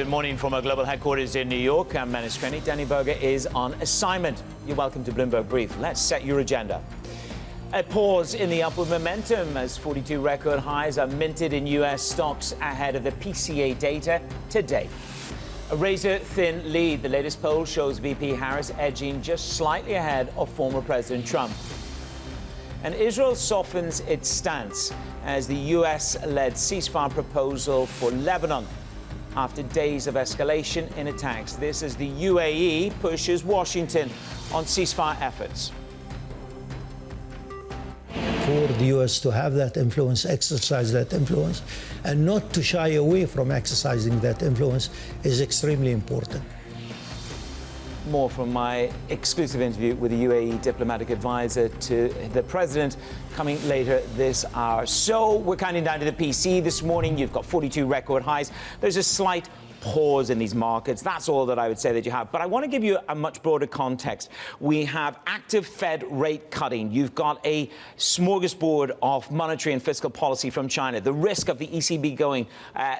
Good morning from our global headquarters in New York. I'm Menace Crenny. Danny Berger is on assignment. You're welcome to Bloomberg Brief. Let's set your agenda. A pause in the upward momentum as 42 record highs are minted in U.S. stocks ahead of the PCA data today. A razor-thin lead. The latest poll shows VP Harris edging just slightly ahead of former President Trump. And Israel softens its stance as the U.S.-led ceasefire proposal for Lebanon after days of escalation in attacks. This as the UAE pushes Washington on ceasefire efforts. For the U.S. to have that influence, exercise that influence, and not to shy away from exercising that influence is extremely important. More from my exclusive interview with the UAE diplomatic advisor to the president coming later this hour. So we're counting down to the PC this morning. You've got 42 record highs. There's a slight pause in these markets. That's all that I would say that you have. But I want to give you a much broader context. We have active Fed rate cutting. You've got a smorgasbord of monetary and fiscal policy from China. The risk of the ECB going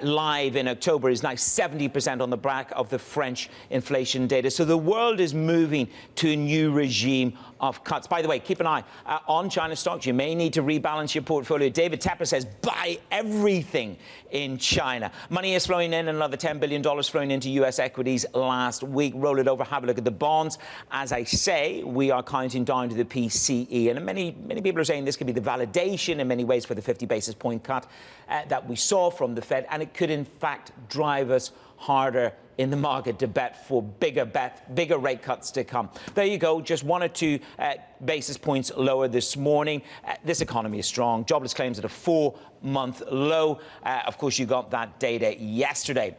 live in October is now 70% on the back of the French inflation data. So the world is moving to a new regime of cuts. By the way, keep an eye on China stocks. You may need to rebalance your portfolio. David Tepper says buy everything in China. Money is flowing in, another $10 billion flowing into U.S. equities last week. Roll it over, have a look at the bonds. As I say, we are counting down to the PCE. And many people are saying this could be the validation in many ways for the 50 basis point cut that we saw from the Fed. And it could, in fact, drive us harder in the market to bet for bigger rate cuts to come. There you go, just 1 or 2 basis points lower this morning. This economy is strong. Jobless claims at a 4-month low. Of course, you got that data yesterday.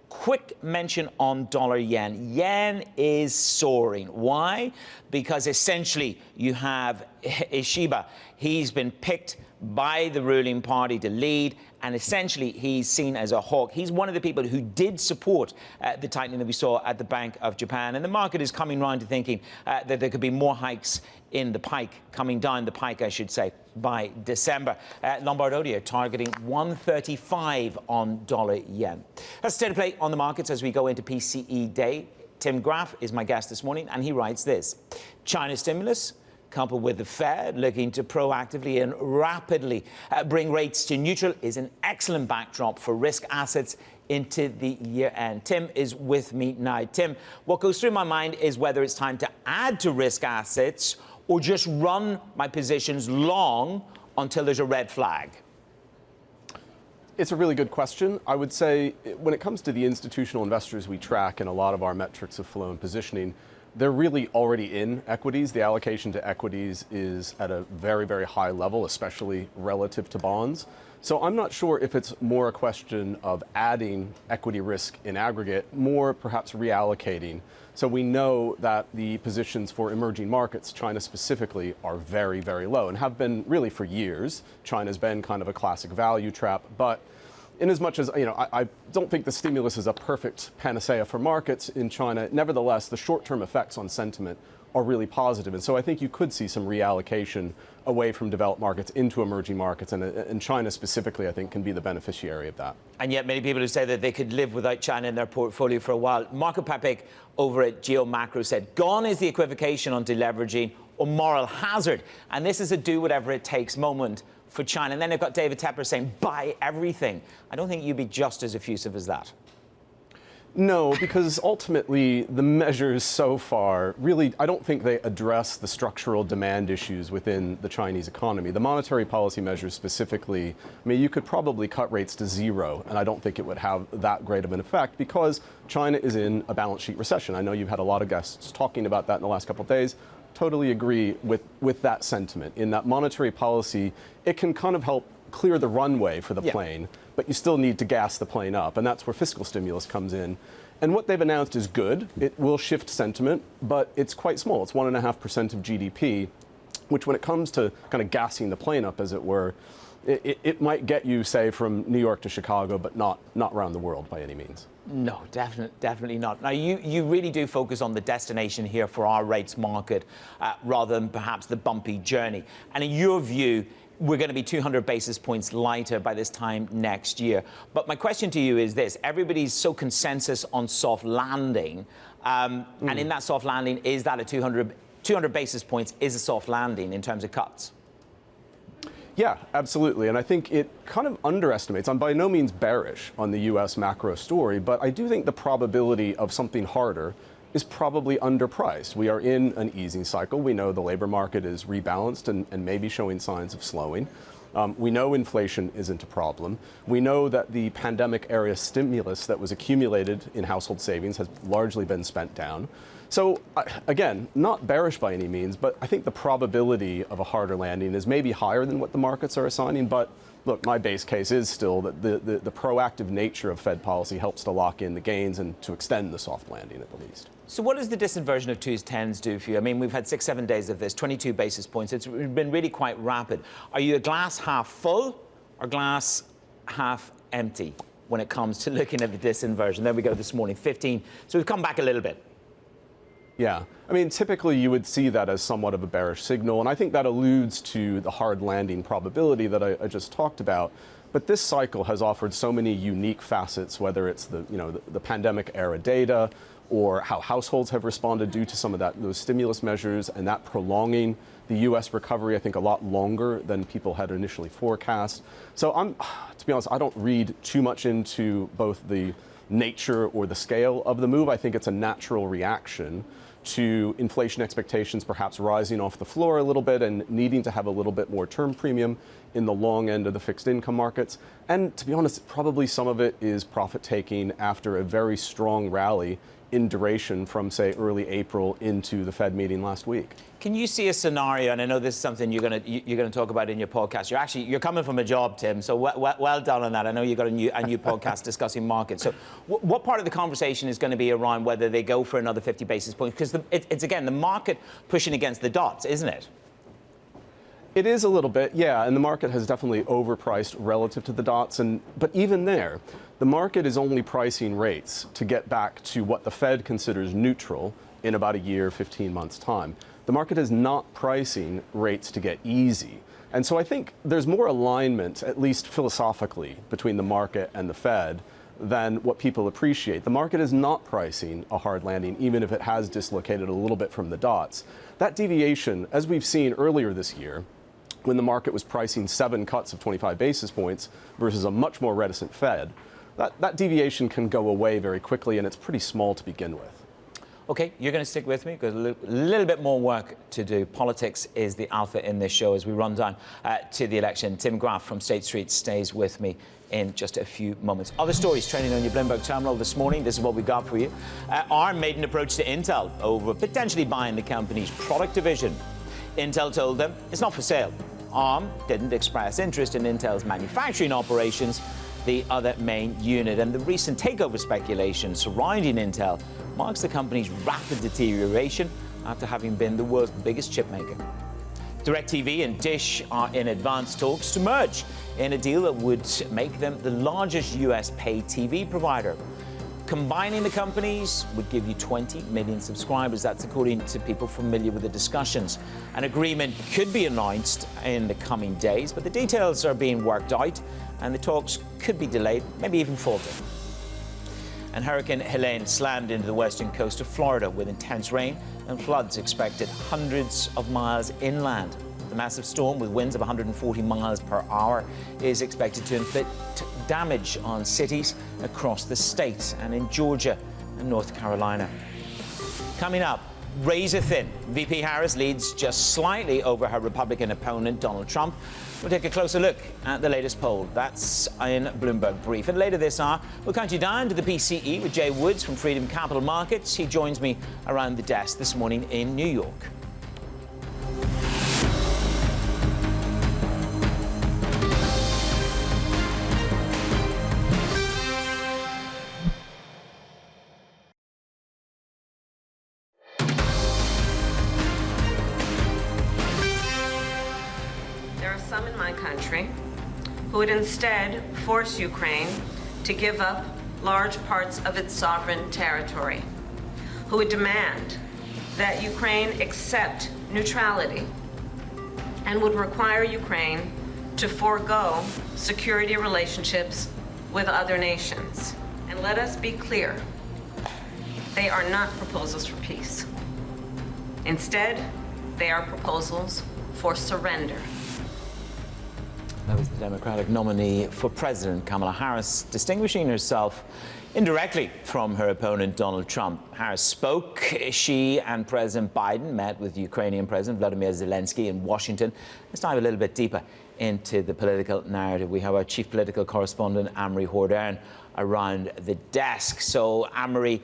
Quick mention on dollar yen. Yen is soaring. Why? Because essentially you have Ishiba. He's been picked by the ruling party to lead, and essentially he's seen as a hawk. He's one of the people who did support the tightening that we saw at the Bank of Japan, and the market is coming round to thinking that there could be more hikes in the pike, coming down the pike, I should say, by December. Lombard Odier targeting 135 on dollar yen. That's state of play on the markets as we go into PCE day. Tim Graf is my guest this morning, and he writes this: China stimulus, coupled with the Fed looking to proactively and rapidly bring rates to neutral, is an excellent backdrop for risk assets into the year end. Tim is with me now. Tim, what goes through my mind is whether it's time to add to risk assets or just run my positions long until there's a red flag. It's a really good question. I would say when it comes to the institutional investors we track in a lot of our metrics of flow and positioning, they're really already in equities. The allocation to equities is at a very, very high level, especially relative to bonds. So I'm not sure if it's more a question of adding equity risk in aggregate, more perhaps reallocating. So we know that the positions for emerging markets, China specifically, are very, very low and have been really for years. China's been kind of a classic value trap, but in as much as, I don't think the stimulus is a perfect panacea for markets in China. Nevertheless, the short-term effects on sentiment are really positive. And so I think you could see some reallocation away from developed markets into emerging markets. And China specifically, I think, can be the beneficiary of that. And yet many people who say that they could live without China in their portfolio for a while. Marco Papik over at Geo Macro said, gone is the equivocation on deleveraging or moral hazard. And this is a do-whatever-it-takes moment for China. And then they've got David Tepper saying, buy everything. I don't think you'd be just as effusive as that. No, because ultimately the measures so far really, I don't think they address the structural demand issues within the Chinese economy. The monetary policy measures specifically, I mean, you could probably cut rates to 0, and I don't think it would have that great of an effect because China is in a balance sheet recession. I know you've had a lot of guests talking about that in the last couple of days. Totally agree with that sentiment. In that monetary policy, it can kind of help clear the runway for the plane, but you still need to gas the plane up, and that's where fiscal stimulus comes in. And what they've announced is good. It will shift sentiment, but it's quite small. It's 1.5% of GDP, which when it comes to kind of gassing the plane up, as it were, it might get you, say, from New York to Chicago, but not around the world by any means. No, definitely not. Now, you really do focus on the destination here for our rates market rather than perhaps the bumpy journey. And in your view, we're going to be 200 basis points lighter by this time next year. But my question to you is this. Everybody's so consensus on soft landing. And in that soft landing, is that a 200 basis points is a soft landing in terms of cuts? Yeah, absolutely. And I think it kind of underestimates. I'm by no means bearish on the U.S. macro story, but I do think the probability of something harder is probably underpriced. We are in an easing cycle. We know the labor market is rebalanced and maybe showing signs of slowing. We know inflation isn't a problem. We know that the pandemic-era stimulus that was accumulated in household savings has largely been spent down. So, again, not bearish by any means, but I think the probability of a harder landing is maybe higher than what the markets are assigning. But look, my base case is still that the proactive nature of Fed policy helps to lock in the gains and to extend the soft landing at the least. So what does the disinversion of 2s10s do for you? I mean, we've had 6-7 days of this, 22 basis points. It's been really quite rapid. Are you a glass half full or glass half empty when it comes to looking at the disinversion? There we go this morning, 15. So we've come back a little bit. Yeah. I mean, typically you would see that as somewhat of a bearish signal, and I think that alludes to the hard landing probability that I just talked about. But this cycle has offered so many unique facets, whether it's the pandemic era data or how households have responded due to some of those stimulus measures and that prolonging the U.S. recovery, I think, a lot longer than people had initially forecast. So to be honest, I don't read too much into both the nature or the scale of the move. I think it's a natural reaction to inflation expectations perhaps rising off the floor a little bit and needing to have a little bit more term premium in the long end of the fixed income markets. And to be honest, probably some of it is profit taking after a very strong rally in duration from, say, early April into the Fed meeting last week. Can you see a scenario, and I know this is something you're going to talk about in your podcast. You're coming from a job, Tim, so well done on that. I know you've got a new podcast discussing markets. So what part of the conversation is going to be around whether they go for another 50 basis points? Because it's again, the market pushing against the dots, isn't it? It is a little bit, yeah, and the market has definitely overpriced relative to the dots. But even there, the market is only pricing rates to get back to what the Fed considers neutral in about a year, 15 months' time. The market is not pricing rates to get easy. And so I think there's more alignment, at least philosophically, between the market and the Fed than what people appreciate. The market is not pricing a hard landing, even if it has dislocated a little bit from the dots. That deviation, as we've seen earlier this year, when the market was pricing 7 cuts of 25 basis points versus a much more reticent Fed, that deviation can go away very quickly, and it's pretty small to begin with. Okay, you're going to stick with me because a little bit more work to do. Politics is the alpha in this show as we run down to the election. Tim Graf from State Street stays with me in just a few moments. Other stories trending on your Bloomberg terminal this morning. This is what we got for you. ARM made an approach to Intel over potentially buying the company's product division. Intel told them it's not for sale. ARM didn't express interest in Intel's manufacturing operations, the other main unit. And the recent takeover speculation surrounding Intel marks the company's rapid deterioration after having been the world's biggest chip maker. DirecTV and Dish are in advanced talks to merge in a deal that would make them the largest US pay TV provider. Combining the companies would give you 20 million subscribers. That's according to people familiar with the discussions. An agreement could be announced in the coming days, but the details are being worked out and the talks could be delayed, maybe even falter. And Hurricane Helene slammed into the western coast of Florida with intense rain and floods expected hundreds of miles inland. The massive storm, with winds of 140 miles per hour, is expected to inflict damage on cities across the state and in Georgia and North Carolina. Coming up, razor thin. VP Harris leads just slightly over her Republican opponent, Donald Trump. We'll take a closer look at the latest poll. That's in Bloomberg Brief. And later this hour, we'll count you down to the PCE with Jay Woods from Freedom Capital Markets. He joins me around the desk this morning in New York. Who would instead force Ukraine to give up large parts of its sovereign territory, who would demand that Ukraine accept neutrality and would require Ukraine to forego security relationships with other nations. And let us be clear, they are not proposals for peace. Instead, they are proposals for surrender. That was the Democratic nominee for president, Kamala Harris, distinguishing herself indirectly from her opponent, Donald Trump. Harris spoke. She and President Biden met with Ukrainian President Vladimir Zelensky in Washington. Let's dive a little bit deeper into the political narrative. We have our chief political correspondent, Anne-Marie Hordern, around the desk. So, Anne-Marie,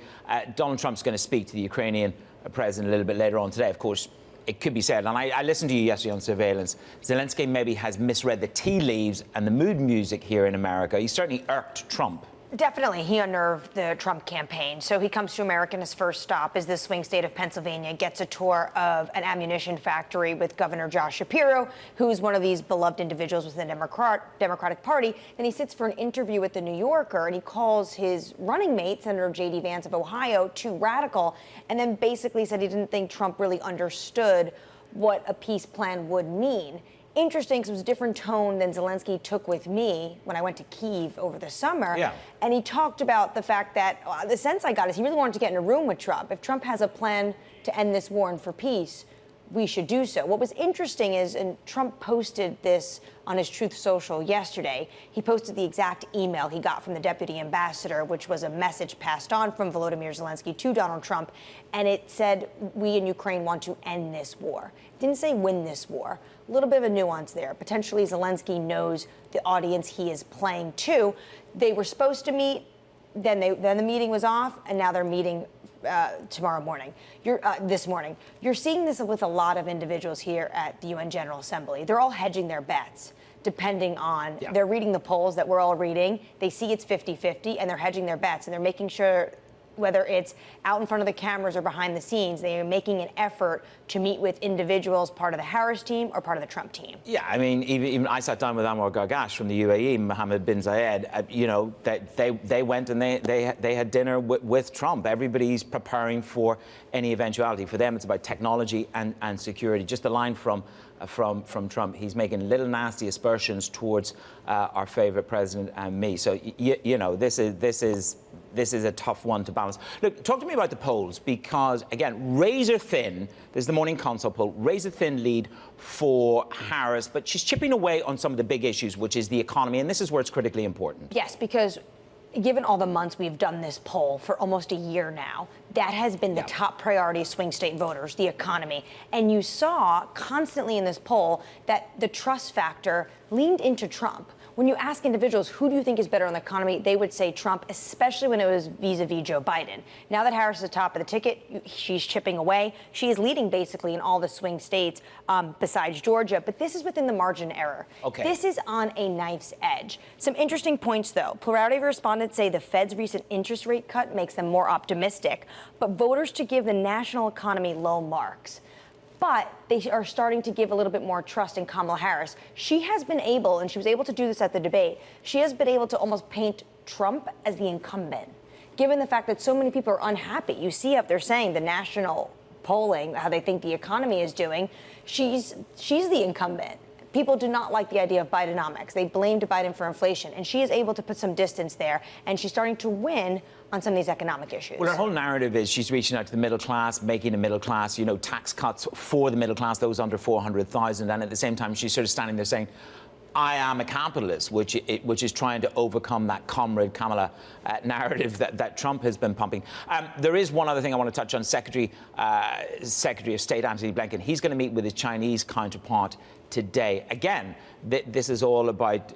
Donald Trump's going to speak to the Ukrainian president a little bit later on today. Of course, it could be said, and I listened to you yesterday on Surveillance, Zelensky maybe has misread the tea leaves and the mood music here in America. He certainly irked Trump. Definitely. He unnerved the Trump campaign. So he comes to America, and his first stop is the swing state of Pennsylvania, gets a tour of an ammunition factory with Governor Josh Shapiro, who's one of these beloved individuals within the Democratic Party. Then he sits for an interview with The New Yorker, and he calls his running mate, Senator J.D. Vance of Ohio, too radical, and then basically said he didn't think Trump really understood what a peace plan would mean. Interesting, because it was a different tone than Zelensky took with me when I went to Kyiv over the summer. Yeah. And he talked about the fact that the sense I got is he really wanted to get in a room with Trump. If Trump has a plan to end this war and for peace, we should do so. What was interesting is, and Trump posted this on his Truth Social yesterday, he posted the exact email he got from the deputy ambassador, which was a message passed on from Volodymyr Zelensky to Donald Trump. And it said, we in Ukraine want to end this war. It didn't say win this war. A little bit of a nuance there. Potentially Zelensky knows the audience he is playing to. They were supposed to meet, then the meeting was off, and now they're meeting tomorrow morning. This morning. You're seeing this with a lot of individuals here at the UN General Assembly. They're all hedging their bets, depending on, they're reading the polls that we're all reading. They see it's 50-50, and they're hedging their bets, and they're making sure, whether it's out in front of the cameras or behind the scenes, they are making an effort to meet with individuals, part of the Harris team or part of the Trump team. Yeah, I mean, even I sat down with Anwar Gargash from the UAE, Mohammed bin Zayed. They went and they had dinner with Trump. Everybody's preparing for any eventuality. For them, it's about technology and security. Just the line from Trump, he's making little nasty aspersions towards our favorite president and me. So this is a tough one to balance. Look, talk to me about the polls, because, again, razor thin, there's the Morning Consult poll, razor thin lead for Harris, but she's chipping away on some of the big issues, which is the economy, and this is where it's critically important. Yes, because given all the months we've done this poll for almost a year now, that has been the top priority of swing state voters, the economy. And you saw constantly in this poll that the trust factor leaned into Trump. When you ask individuals, who do you think is better on the economy, they would say Trump, especially when it was vis-a-vis Joe Biden. Now that Harris is at the top of the ticket, she's chipping away. She is leading basically in all the swing states besides Georgia. But this is within the margin of error. Okay. This is on a knife's edge. Some interesting points, though. Plurality of respondents say the Fed's recent interest rate cut makes them more optimistic, but voters to give the national economy low marks. But they are starting to give a little bit more trust in Kamala Harris. She has been able, and she was able to do this at the debate, she has been able to almost paint Trump as the incumbent, given the fact that so many people are unhappy. You see up there saying the national polling, how they think the economy is doing, she's the incumbent. People do not like the idea of Bidenomics. They blamed Biden for inflation, and she is able to put some distance there, and she's starting to win on some of these economic issues. Well, her whole narrative is she's reaching out to the middle class, making the middle class, tax cuts for the middle class, those under 400,000, and at the same time, she's sort of standing there saying, I am a capitalist, which is trying to overcome that comrade Kamala narrative that Trump has been pumping. There is one other thing I want to touch on. Secretary of State Antony Blinken, he's going to meet with his Chinese counterpart today. Again, this is all about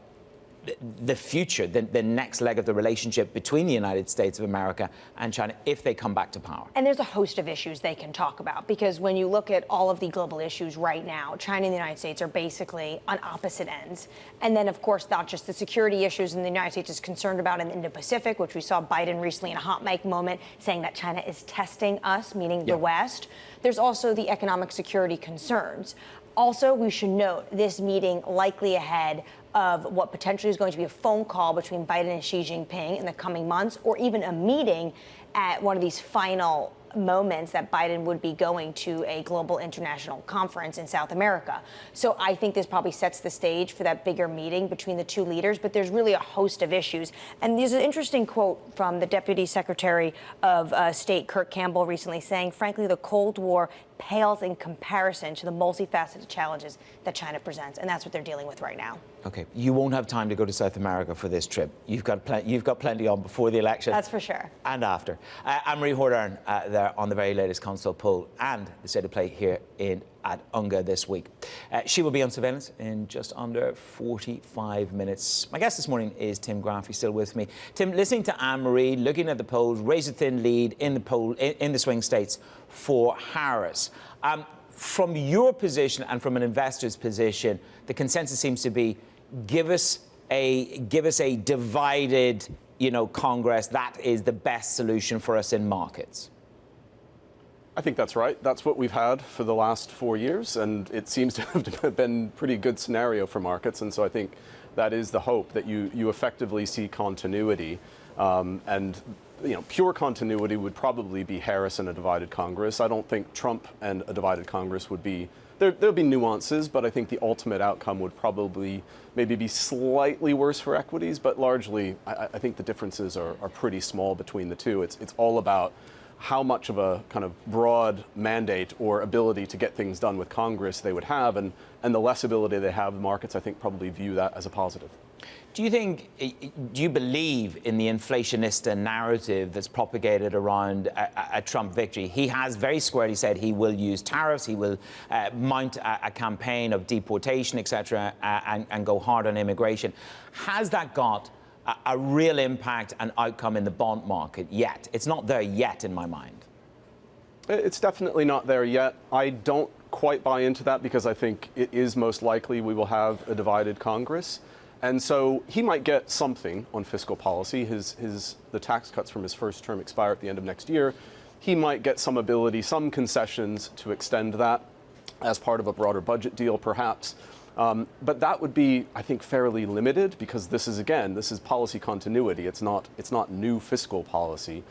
the future, the next leg of the relationship between the United States of America and China if they come back to power. And there's a host of issues they can talk about, because when you look at all of the global issues right now, China and the United States are basically on opposite ends. And then, of course, not just the security issues in the United States is concerned about in the Indo-Pacific, which we saw Biden recently in a hot mic moment saying that China is testing us, meaning the West. There's also the economic security concerns. Also, we should note this meeting likely ahead of what potentially is going to be a phone call between Biden and Xi Jinping in the coming months, or even a meeting at one of these final moments that Biden would be going to a global international conference in South America. So I think this probably sets the stage for that bigger meeting between the two leaders, but there's really a host of issues. And there's an interesting quote from the Deputy Secretary of State, Kirk Campbell, recently saying, frankly, the Cold War pales in comparison to the multifaceted challenges that China presents. And that's what they're dealing with right now. Okay, you won't have time to go to South America for this trip. You've got plenty on before the election. That's for sure. And after. Anne-Marie Hordourn there on the very latest Consult poll and the state of play here at UNGA this week. She will be on surveillance in just under 45 minutes. My guest this morning is Tim Graf. He's still with me. Tim, listening to Anne-Marie, looking at the polls, razor-thin lead in the poll in the swing states for Harris. From your position and from an investor's position, the consensus seems to be give us a divided, Congress. That is the best solution for us in markets. I think that's right. That's what we've had for the last 4 years, and it seems to have been a pretty good scenario for markets. And so I think that is the hope, that you effectively see continuity. And pure continuity would probably be Harris and a divided Congress. I don't think Trump and a divided Congress would be. There'll be nuances, but I think the ultimate outcome would probably maybe be slightly worse for equities, but largely I think the differences are pretty small between the two. It's all about how much of a kind of broad mandate or ability to get things done with Congress they would have, and the less ability they have, the markets, I think, probably view that as a positive. Do you believe in the inflationista narrative that's propagated around a Trump victory? He has very squarely said he will use tariffs, he will mount a campaign of deportation, etc., and go hard on immigration. Has that got a real impact and outcome in the bond market yet? It's not there yet in my mind. It's definitely not there yet. I don't quite buy into that because I think it is most likely we will have a divided Congress. And so he might get something on fiscal policy. The tax cuts from his first term expire at the end of next year. He might get some ability, some concessions to extend that as part of a broader budget deal, perhaps. But that would be, I think, fairly limited because this is policy continuity. It's not new fiscal policy.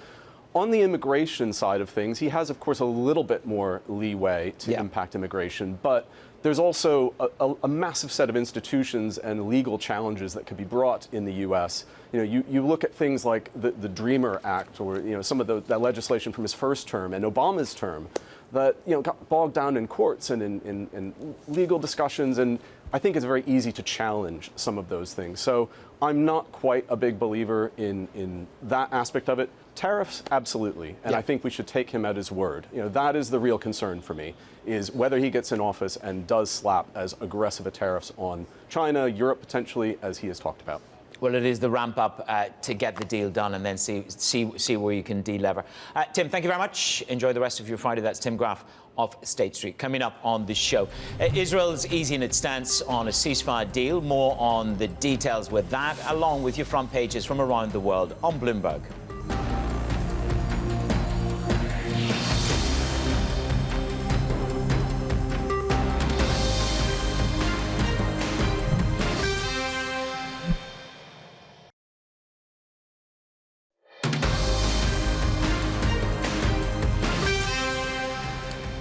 On the immigration side of things, he has, of course, a little bit more leeway to impact immigration, but there's also a massive set of institutions and legal challenges that could be brought in the U.S. You look at things like the Dreamer Act, or some of that legislation from his first term and Obama's term that got bogged down in courts and in legal discussions, and I think it's very easy to challenge some of those things. So I'm not quite a big believer in that aspect of it. Tariffs, absolutely. And I think we should take him at his word. That is the real concern for me, is whether he gets in office and does slap as aggressive a tariffs on China, Europe potentially, as he has talked about. Well, it is the ramp up to get the deal done and then see where you can delever. Tim, thank you very much. Enjoy the rest of your Friday. That's Tim Graf of State Street. Coming up on the show, Israel's easing its stance on a ceasefire deal. More on the details with that, along with your front pages from around the world on Bloomberg.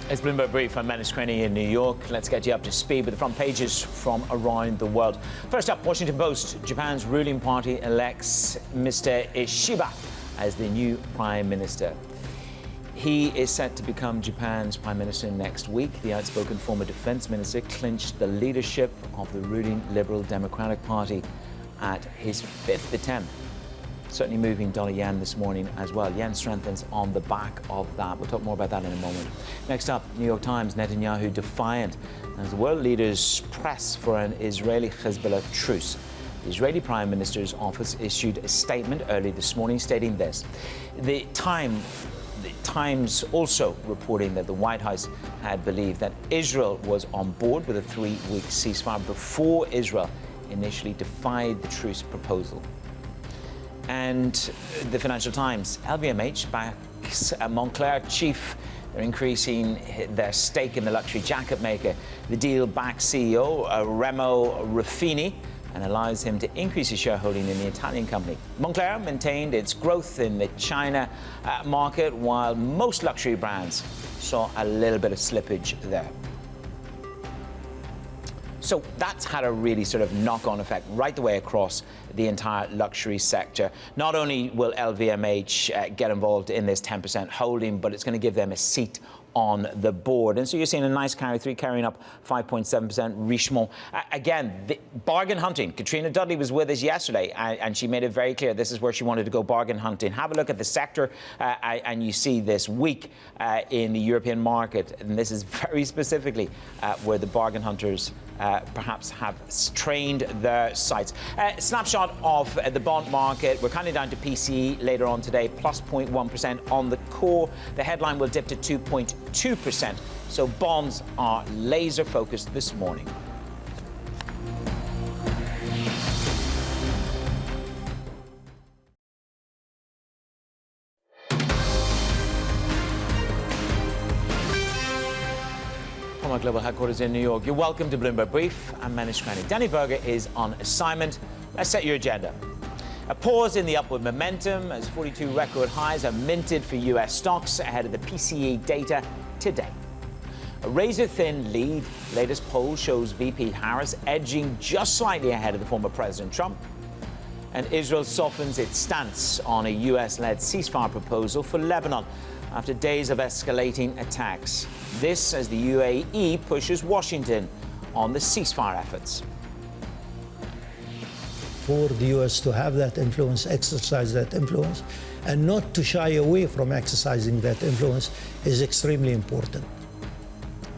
It's Bloomberg Brief. I'm Menace Crenny in New York. Let's get you up to speed with the front pages from around the world. First up, Washington Post. Japan's ruling party elects Mr. Ishiba as the new prime minister. He is set to become Japan's prime minister next week. The outspoken former defense minister clinched the leadership of the ruling Liberal Democratic Party at his fifth attempt. Certainly moving dollar-yen this morning as well. Yen strengthens on the back of that. We'll talk more about that in a moment. Next up, New York Times, Netanyahu defiant as the world leaders press for an Israeli-Hezbollah truce. The Israeli Prime Minister's office issued a statement early this morning stating this. The Times also reporting that the White House had believed that Israel was on board with a 3-week ceasefire before Israel initially defied the truce proposal. And the Financial Times, LVMH backs a Montclair chief. They're increasing their stake in the luxury jacket maker. The deal backs CEO Remo Ruffini and allows him to increase his shareholding in the Italian company. Moncler maintained its growth in the China market, while most luxury brands saw a little bit of slippage there. So that's had a really sort of knock-on effect right the way across the entire luxury sector. Not only will LVMH get involved in this 10% holding, but it's going to give them a seat on the board. And so you're seeing a nice carry through, carrying up 5.7%. Richemont, again, the bargain hunting. Katrina Dudley was with us yesterday, and she made it very clear this is where she wanted to go bargain hunting. Have a look at the sector, and you see this week in the European market, and this is very specifically where the bargain hunters perhaps have trained their sights. Snapshot of the bond market. We're kind of down to PCE later on today, plus 0.1% on the core. The headline will dip to 2.2%. So bonds are laser focused this morning. From our global headquarters in New York, you're welcome to Bloomberg Brief. I'm Manish Krani. Danny Berger is on assignment. Let's set your agenda. A pause in the upward momentum as 42 record highs are minted for U.S. stocks ahead of the PCE data today. A razor-thin lead. Latest poll shows VP Harris edging just slightly ahead of the former President Trump. And Israel softens its stance on a U.S.-led ceasefire proposal for Lebanon after days of escalating attacks. This as the UAE pushes Washington on the ceasefire efforts. For the U.S. to have that influence, exercise that influence, and not to shy away from exercising that influence is extremely important.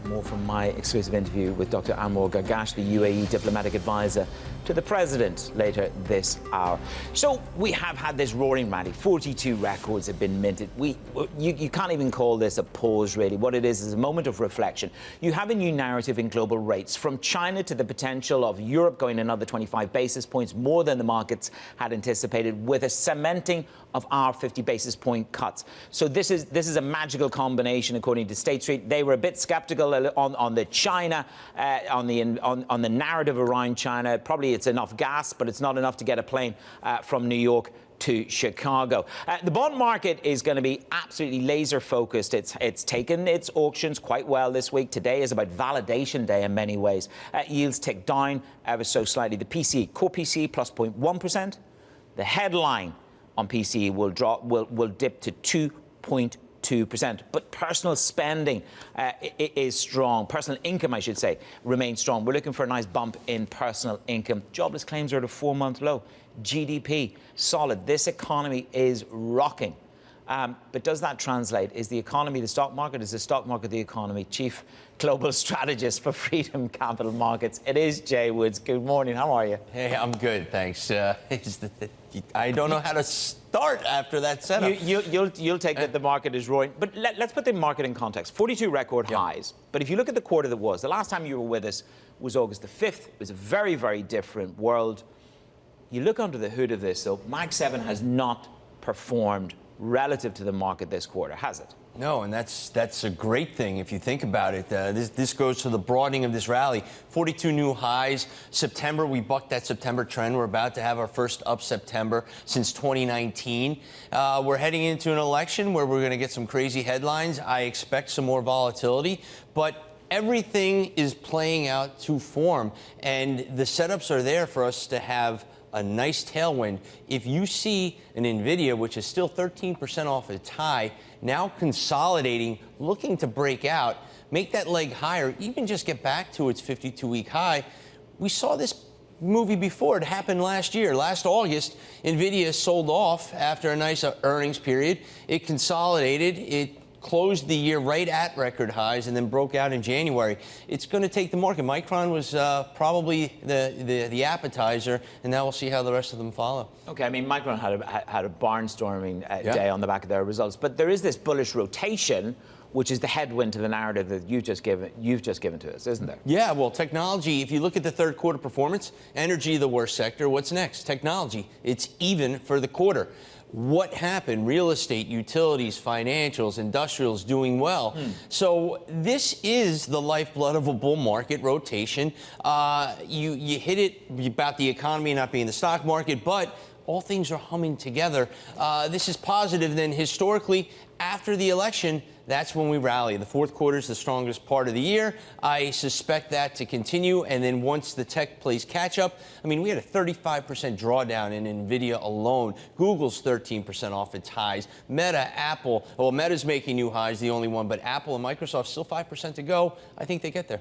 More from my exclusive interview with Dr. Anwar Gargash, the UAE diplomatic advisor to the president, later this hour. So we have had this roaring rally. 42 records have been minted. You can't even call this a pause, really. What it is a moment of reflection. You have a new narrative in global rates, from China to the potential of Europe going another 25 basis points, more than the markets had anticipated, with a cementing of our 50 basis point cuts. So this is a magical combination, according to State Street. They were a bit skeptical on the China, on the narrative around China. Probably it's enough gas, but it's not enough to get a plane from New York to Chicago. The bond market is going to be absolutely laser focused. It's taken its auctions quite well this week. Today is about validation day in many ways. Yields tick down ever so slightly. The PCE, core PCE plus 0.1%. The headline on PCE will dip to 2.2%. But personal spending is strong. Personal income, I should say, remains strong. We're looking for a nice bump in personal income. Jobless claims are at a 4-month low. GDP, solid. This economy is rocking. But does that translate? Is the economy the stock market? Is the stock market the economy? Chief Global Strategist for Freedom Capital Markets. It is Jay Woods. Good morning. How are you? Hey, I'm good, thanks. I don't know how to start after that setup. You'll take that the market is roaring. But let's put the market in context. 42 record highs. But if you look at the quarter that was, the last time you were with us was August the 5th. It was a very, very different world. You look under the hood of this, though, Mag 7 has not performed relative to the market this quarter, has it? No, and that's a great thing if you think about it. This goes to the broadening of this rally. 42 new highs. September, we bucked that September trend. We're about to have our first up September since 2019. We're heading into an election where we're going to get some crazy headlines. I expect some more volatility, but everything is playing out to form, and the setups are there for us to have a nice tailwind. If you see an NVIDIA, which is still 13% off its high, now consolidating, looking to break out, make that leg higher, even just get back to its 52-week high. We saw this movie before. It happened last year. Last August, NVIDIA sold off after a nice earnings period. It consolidated. It closed the year right at record highs and then broke out in January. It's going to take the market. Micron was probably the appetizer, and now we'll see how the rest of them follow. Okay, I mean, Micron had a barnstorming day on the back of their results, but there is this bullish rotation which is the headwind to the narrative that you've just given to us, isn't there? Yeah, well, technology, if you look at the third quarter performance, energy, the worst sector. What's next? Technology. It's even for the quarter. What happened? Real estate, utilities, financials, industrials doing well. So this is the lifeblood of a bull market rotation. You hit it about the economy not being the stock market, but all things are humming together. This is positive. Then historically, after the election, that's when we rally. The fourth quarter is the strongest part of the year. I suspect that to continue. And then once the tech plays catch up, I mean, we had a 35% drawdown in NVIDIA alone. Google's 13% off its highs. Meta, Apple, well, Meta's making new highs, the only one, but Apple and Microsoft still 5% to go. I think they get there.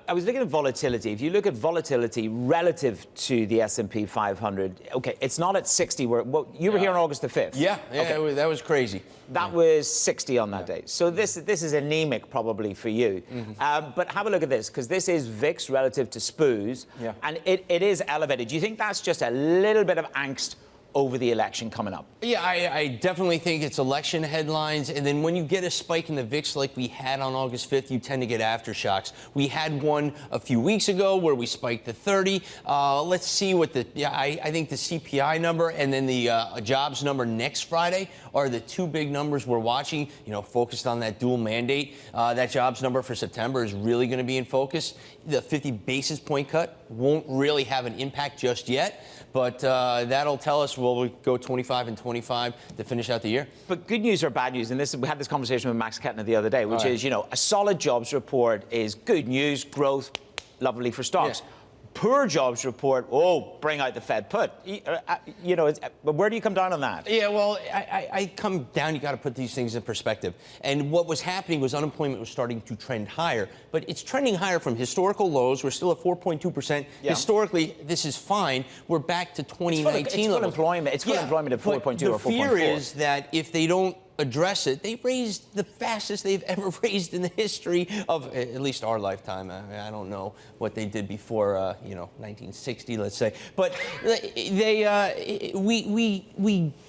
I was looking at volatility. If you look at volatility relative to the S&P 500, okay, it's not at 60. Well, you were here on August the 5th. Yeah, okay. That was crazy. That was 60 on that day. So this is anemic probably for you. But have a look at this, because this is VIX relative to SPOOs, and it is elevated. Do you think that's just a little bit of angst over the election coming up? Yeah, I definitely think it's election headlines. And then when you get a spike in the VIX like we had on August 5th, you tend to get aftershocks. We had one a few weeks ago where we spiked to 30. Let's see what I think the CPI number and then the jobs number next Friday are the two big numbers we're watching, focused on that dual mandate. That jobs number for September is really going to be in focus. The 50 basis point cut won't really have an impact just yet, but that'll tell us will we go 25 and 25 to finish out the year. But good news or bad news, and we had this conversation with Max Kettner the other day, which is, a solid jobs report is good news, growth, lovely for stocks. Yeah. Poor jobs report, bring out the Fed put. But where do you come down on that? Yeah, well, I come down, you got to put these things in perspective. And what was happening was unemployment was starting to trend higher. But it's trending higher from historical lows. We're still at 4.2%. Yeah. Historically, this is fine. We're back to 2019 it's full employment. It's full employment at 4.2 or 4.4. The fear is that if they don't address it, they raised the fastest they've ever raised in the history of at least our lifetime. I don't know what they did before, 1960, let's say. But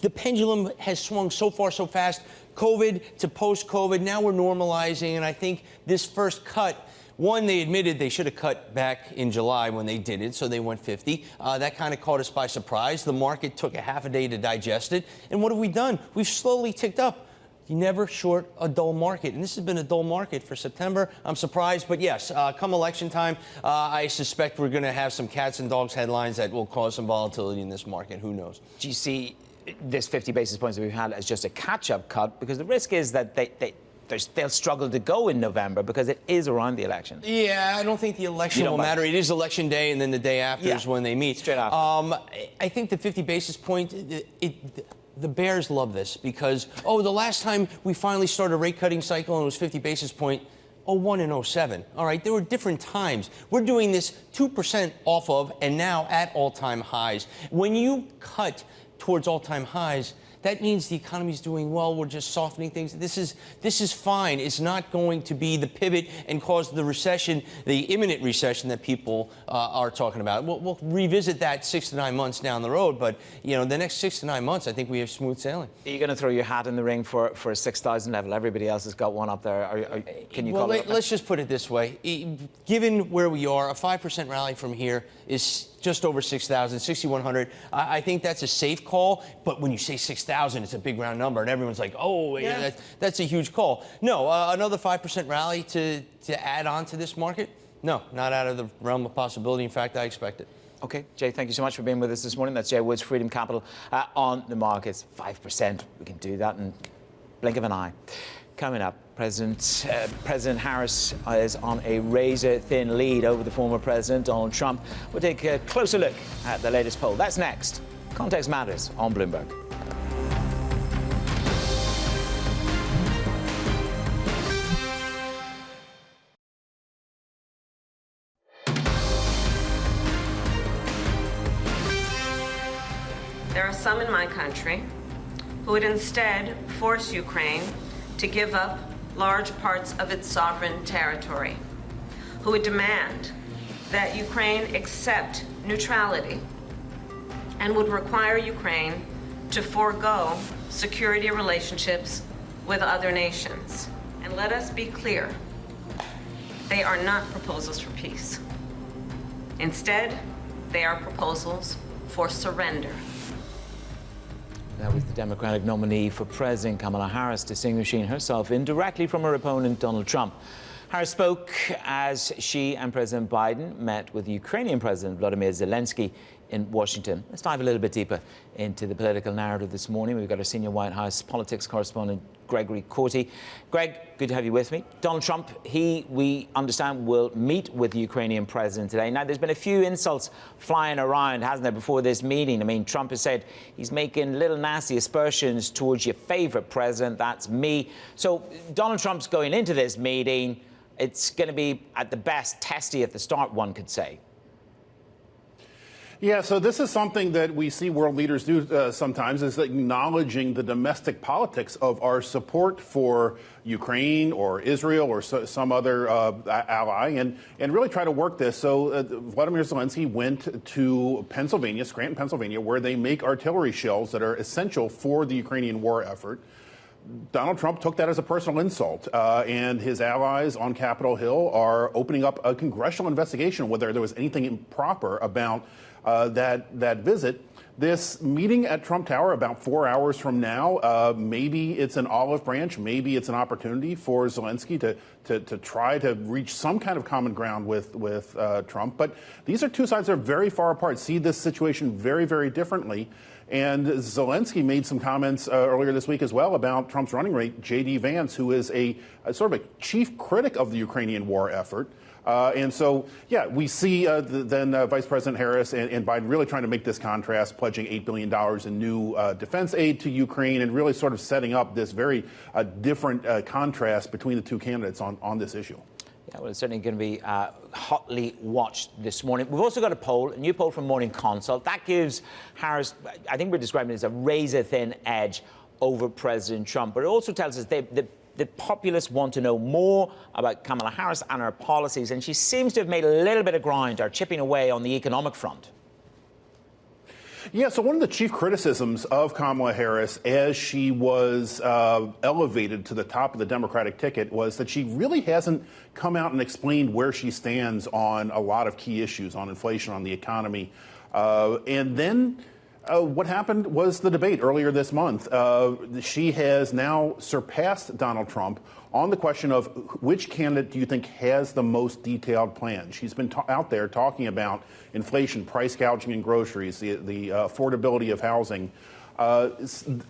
the pendulum has swung so far so fast. COVID to post-COVID, now we're normalizing, and I think this first cut. One, they admitted they should have cut back in July when they didn't, so they went 50. That kind of caught us by surprise. The market took a half a day to digest it. And what have we done? We've slowly ticked up. You never short a dull market. And this has been a dull market for September. I'm surprised. But yes, come election time, I suspect we're going to have some cats and dogs headlines that will cause some volatility in this market. Who knows? Do you see this 50 basis points that we've had as just a catch-up cut? Because the risk is that they'll struggle to go in November because it is around the election. Yeah, I don't think the election will matter. It is election day, and then the day after is when they meet. Straight after. I think the 50 basis point, the bears love this because, the last time we finally started a rate cutting cycle and it was 50 basis point, 01 and 07. All right, there were different times. We're doing this 2% off of and now at all-time highs. When you cut towards all-time highs, that means the economy's doing well. We're just softening things. This is fine. It's not going to be the pivot and cause the recession, the imminent recession that people are talking about. We'll revisit that 6 to 9 months down the road. But the next 6 to 9 months, I think we have smooth sailing. Are you going to throw your hat in the ring for a 6,000 level? Everybody else has got one up there. Can you call it? Let's just put it this way. Given where we are, a 5% rally from here is just over 6,000, 6,100. I think that's a safe call. But when you say 6,000, it's a big round number, and everyone's like, that's a huge call. No, another 5% rally to add on to this market? No, not out of the realm of possibility. In fact, I expect it. Okay, Jay, thank you so much for being with us this morning. That's Jay Woods, Freedom Capital, on the markets. 5%. We can do that in blink of an eye. Coming up, President Harris is on a razor-thin lead over the former president, Donald Trump. We'll take a closer look at the latest poll. That's next. Context Matters on Bloomberg. There are some in my country who would instead force Ukraine to give up large parts of its sovereign territory, who would demand that Ukraine accept neutrality and would require Ukraine to forego security relationships with other nations. And let us be clear, they are not proposals for peace. Instead, they are proposals for surrender. That was the Democratic nominee for president, Kamala Harris, distinguishing herself indirectly from her opponent, Donald Trump. Harris spoke as she and President Biden met with Ukrainian President Volodymyr Zelensky in Washington. Let's dive a little bit deeper into the political narrative this morning. We've got our senior White House politics correspondent, Gregory Corti. Greg, good to have you with me. Donald Trump, we understand, will meet with the Ukrainian president today. Now, there's been a few insults flying around, hasn't there, before this meeting? I mean, Trump has said he's making little nasty aspersions towards your favorite president, that's me. So Donald Trump's going into this meeting. It's going to be, at the best, testy at the start, one could say. Yeah, so this is something that we see world leaders do sometimes, is acknowledging the domestic politics of our support for Ukraine or Israel or some other ally, and really try to work this. So Volodymyr Zelensky went to Pennsylvania, Scranton, Pennsylvania, where they make artillery shells that are essential for the Ukrainian war effort. Donald Trump took that as a personal insult, and his allies on Capitol Hill are opening up a congressional investigation whether there was anything improper about that visit. This meeting at Trump Tower about 4 hours from now, maybe it's an olive branch, maybe it's an opportunity for Zelensky to try to reach some kind of common ground with Trump. But these are two sides that are very far apart, see this situation very, very differently. And Zelensky made some comments earlier this week as well about Trump's running mate, J.D. Vance, who is a sort of a chief critic of the Ukrainian war effort. And so, yeah, we see then Vice President Harris and Biden really trying to make this contrast, pledging $8 billion in new defense aid to Ukraine and really sort of setting up this very different contrast between the two candidates on this issue. Yeah, well, it's certainly going to be hotly watched this morning. We've also got a new poll from Morning Consult. That gives Harris, I think we're describing it as a razor-thin edge over President Trump. But it also tells us the populists want to know more about Kamala Harris and her policies, and she seems to have made a little bit of ground or chipping away on the economic front. Yeah, so one of the chief criticisms of Kamala Harris as she was elevated to the top of the Democratic ticket was that she really hasn't come out and explained where she stands on a lot of key issues, on inflation, on the economy. And then what happened was the debate earlier this month. She has now surpassed Donald Trump on the question of which candidate do you think has the most detailed plan. She's been out there talking about inflation, price gouging in groceries, the affordability of housing.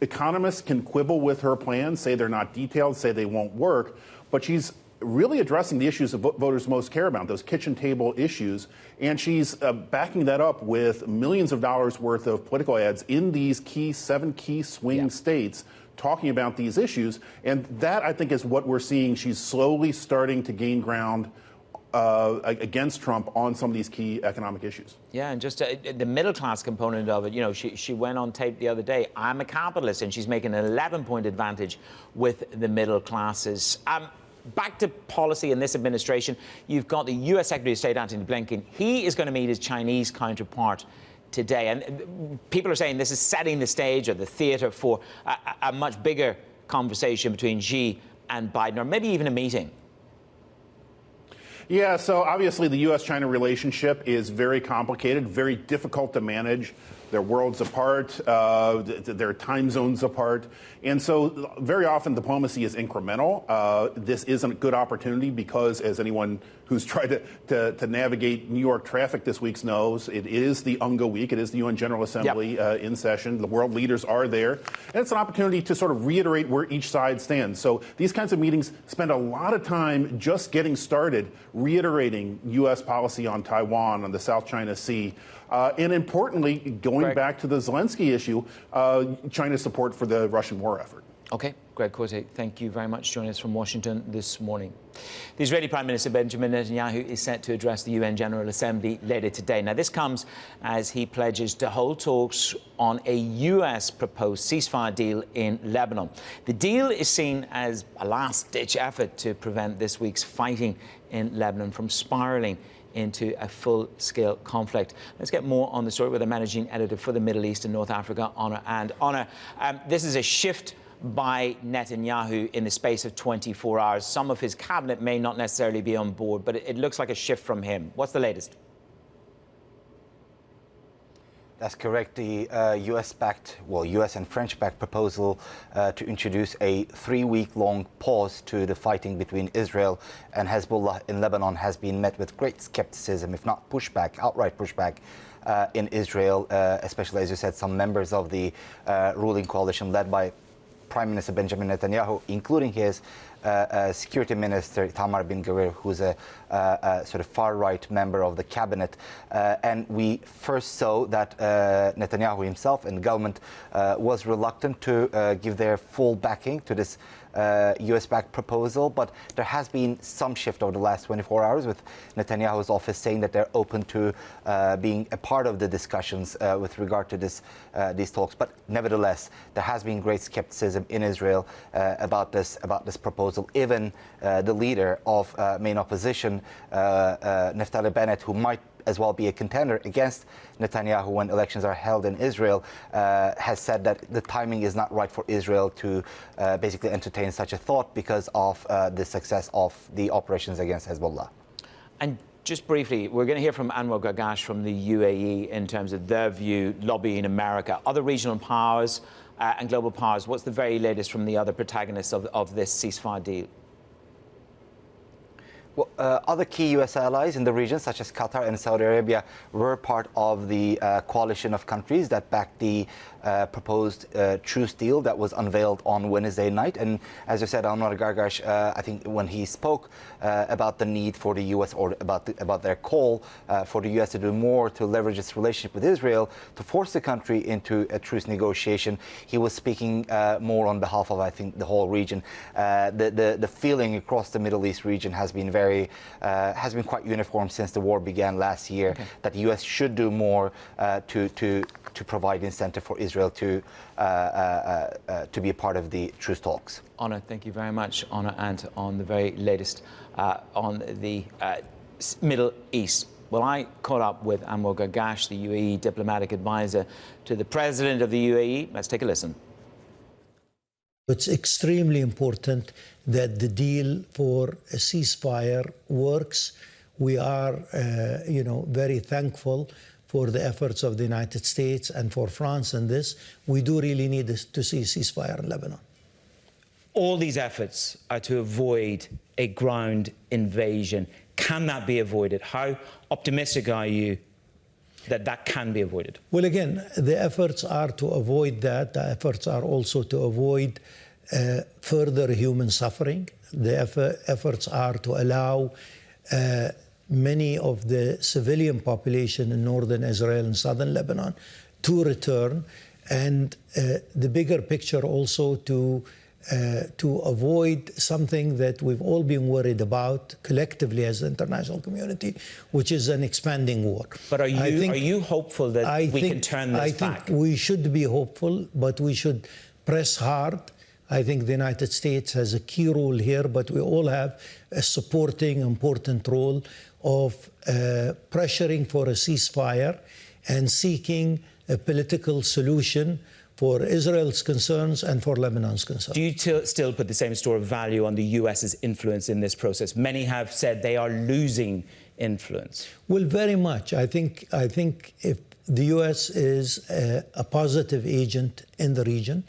Economists can quibble with her plans, say they're not detailed, say they won't work, but she's really addressing the issues that voters most care about, those kitchen table issues, and she's backing that up with millions of dollars worth of political ads in these seven key swing states talking about these issues. And that, I think, is what we're seeing. She's slowly starting to gain ground against Trump on some of these key economic issues. Yeah, and just the middle class component of it, you know, she went on tape the other day, I'm a capitalist, and she's making an 11-point advantage with the middle classes. Back to policy in this administration, you've got the U.S. Secretary of State, Antony Blinken. He is going to meet his Chinese counterpart today. And people are saying this is setting the stage or the theater for a much bigger conversation between Xi and Biden, or maybe even a meeting. Yeah, so obviously the U.S.-China relationship is very complicated, very difficult to manage. They're worlds apart, they're time zones apart. And so very often diplomacy is incremental. This isn't a good opportunity because, as anyone who's tried to navigate New York traffic this week knows, it is the UNGA week. It is the UN General Assembly in session. The world leaders are there. And it's an opportunity to sort of reiterate where each side stands. So these kinds of meetings spend a lot of time just getting started, reiterating U.S. policy on Taiwan, on the South China Sea. And importantly, going back to the Zelensky issue, China's support for the Russian war effort. Okay, Greg Corte, thank you very much for joining us from Washington this morning. The Israeli Prime Minister Benjamin Netanyahu is set to address the UN General Assembly later today. Now, this comes as he pledges to hold talks on a U.S. proposed ceasefire deal in Lebanon. The deal is seen as a last-ditch effort to prevent this week's fighting in Lebanon from spiraling into a full-scale conflict. Let's get more on the story with the managing editor for the Middle East and North Africa, Honor. And Honor, this is a shift by Netanyahu in the space of 24 hours. Some of his cabinet may not necessarily be on board, but it looks like a shift from him. What's the latest? That's correct. The US and French-backed proposal to introduce a 3-week-long pause to the fighting between Israel and Hezbollah in Lebanon has been met with great skepticism, if not pushback, outright pushback in Israel, especially, as you said, some members of the ruling coalition led by Prime Minister Benjamin Netanyahu, including his Security Minister Itamar Ben-Gvir, who's a sort of far-right member of the cabinet. And we first saw that Netanyahu himself and the government was reluctant to give their full backing to this US-backed proposal, but there has been some shift over the last 24 hours, with Netanyahu's office saying that they're open to being a part of the discussions with regard to these talks. But nevertheless, there has been great skepticism in Israel about this proposal. Even the leader of main opposition, Naftali Bennett, who might as well be a contender against Netanyahu when elections are held in Israel, has said that the timing is not right for Israel to basically entertain such a thought because of the success of the operations against Hezbollah. And just briefly, we're going to hear from Anwar Gargash from the UAE in terms of their view lobbying America. Other regional powers and global powers, what's the very latest from the other protagonists of this ceasefire deal? Well, other key U.S. allies in the region, such as Qatar and Saudi Arabia, were part of the coalition of countries that backed the proposed truce deal that was unveiled on Wednesday night. And as you said, Anwar Gargash, I think when he spoke about the need for the U.S. or about their call for the U.S. to do more to leverage its relationship with Israel to force the country into a truce negotiation, he was speaking more on behalf of, I think, the whole region. The feeling across the Middle East region has been quite uniform since the war began last year, that the U.S. should do more to provide incentive for Israel to be a part of the truce talks. Honor, thank you very much, Honor, and on the very latest on the Middle East. Well, I caught up with Anwar Gargash, the UAE diplomatic advisor to the president of the UAE. Let's take a listen. It's extremely important that the deal for a ceasefire works. We are, very thankful for the efforts of the United States and for France in this. We do really need to see a ceasefire in Lebanon. All these efforts are to avoid a ground invasion. Can that be avoided? How optimistic are you that that can be avoided? Well, again, the efforts are to avoid that. The efforts are also to avoid further human suffering. The efforts are to allow many of the civilian population in northern Israel and southern Lebanon to return, and the bigger picture also to avoid something that we've all been worried about collectively as the international community, which is an expanding war. But are you hopeful that we can turn this back? I think we should be hopeful, but we should press hard. I think the United States has a key role here, but we all have a supporting important role of pressuring for a ceasefire and seeking a political solution for Israel's concerns and for Lebanon's concerns. Do you still put the same store of value on the US's influence in this process? Many have said they are losing influence. Well, very much. I think if the US is a positive agent in the region,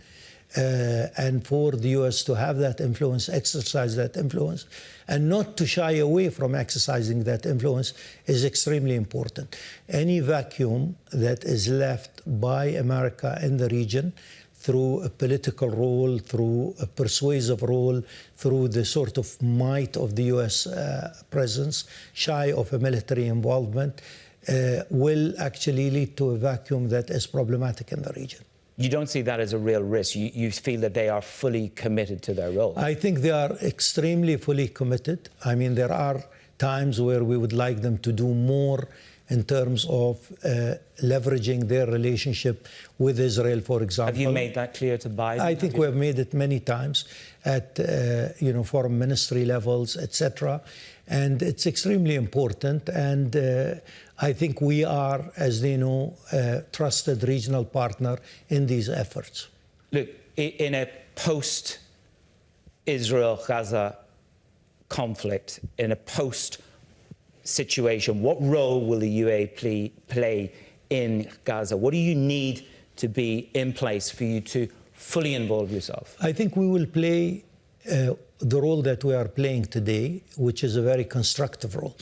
and for the U.S. to have that influence, exercise that influence, and not to shy away from exercising that influence is extremely important. Any vacuum that is left by America in the region through a political role, through a persuasive role, through the sort of might of the U.S. presence, shy of a military involvement, will actually lead to a vacuum that is problematic in the region. You don't see that as a real risk? You feel that they are fully committed to their role? I think they are extremely fully committed. I mean, there are times where we would like them to do more in terms of leveraging their relationship with Israel, for example. Have you made that clear to Biden? I think we have made it many times at foreign ministry levels, etc. And it's extremely important. And I think we are, as they know, a trusted regional partner in these efforts. Look, in a post-Israel-Gaza conflict, in a post-situation, what role will the UAE play in Gaza? What do you need to be in place for you to fully involve yourself? I think we will play the role that we are playing today, which is a very constructive role.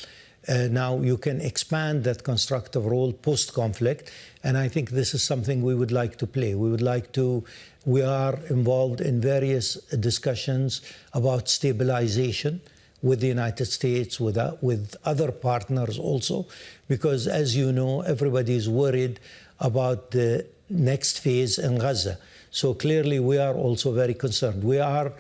Now, you can expand that constructive role post-conflict, and I think this is something we would like to play. We are involved in various discussions about stabilization with the United States, with other partners also, because as you know, everybody is worried about the next phase in Gaza. So clearly we are also very concerned. We are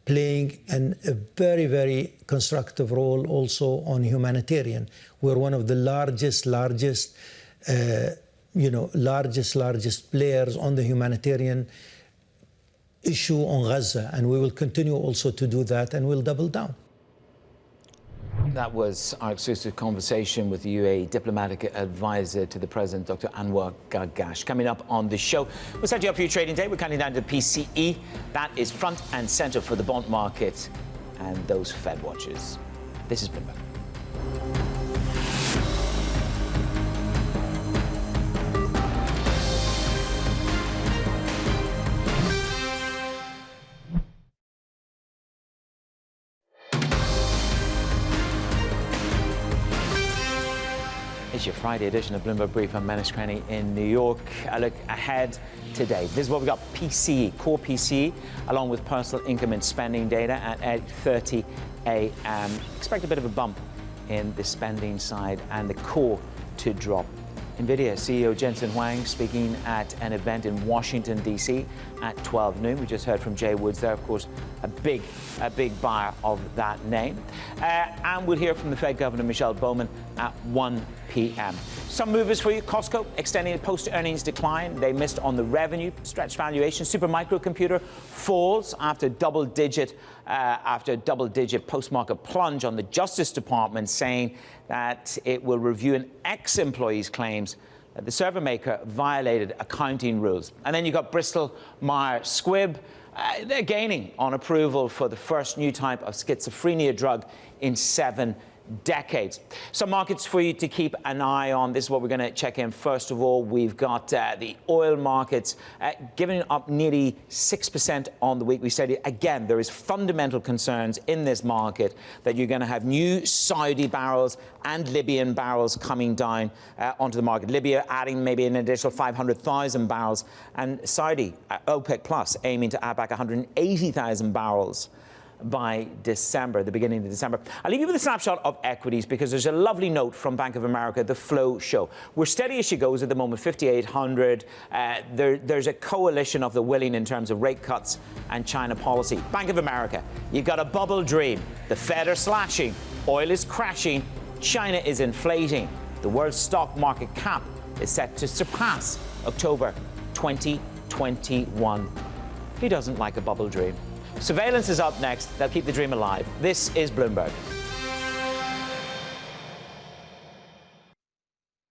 playing a very, very constructive role also on humanitarian. We're one of the largest players on the humanitarian issue on Gaza, and we will continue also to do that, and we'll double down. That was our exclusive conversation with the UAE diplomatic advisor to the president, Dr. Anwar Gargash. Coming up on the show, we'll set you up for your trading day. We're counting down to the PCE. That is front and center for the bond market and those Fed watchers. This is Bloomberg. It's your Friday edition of Bloomberg Brief. I'm Menace Cranny in New York. I look ahead today. This is what we got: PCE, core PCE, along with personal income and spending data at 8:30 a.m. Expect a bit of a bump in the spending side and the core to drop. NVIDIA CEO Jensen Huang speaking at an event in Washington, D.C. at 12 noon. We just heard from Jay Woods there, of course, a big buyer of that name. And we'll hear from the Fed Governor Michelle Bowman at 1 p.m. Some movers for you. Costco extending a post-earnings decline. They missed on the revenue, stretched valuation. Supermicrocomputer falls after double-digit post-market plunge on the Justice Department, saying that it will review an ex-employee's claims that the server maker violated accounting rules. And then you've got Bristol Myers Squibb. They're gaining on approval for the first new type of schizophrenia drug in 7 decades. Some markets for you to keep an eye on. This is what we're going to check in. First of all, we've got the oil markets giving up nearly 6% on the week. We said, again, there is fundamental concerns in this market that you're going to have new Saudi barrels and Libyan barrels coming down onto the market. Libya adding maybe an additional 500,000 barrels, and Saudi, OPEC Plus, aiming to add back 180,000 barrels by December, the beginning of December. I'll leave you with a snapshot of equities because there's a lovely note from Bank of America, the flow show. We're steady as she goes at the moment, 5,800. There's a coalition of the willing in terms of rate cuts and China policy. Bank of America, you've got a bubble dream. The Fed are slashing, oil is crashing, China is inflating. The world stock market cap is set to surpass October 2021. Who doesn't like a bubble dream? Surveillance is up next. They'll keep the dream alive. This is Bloomberg.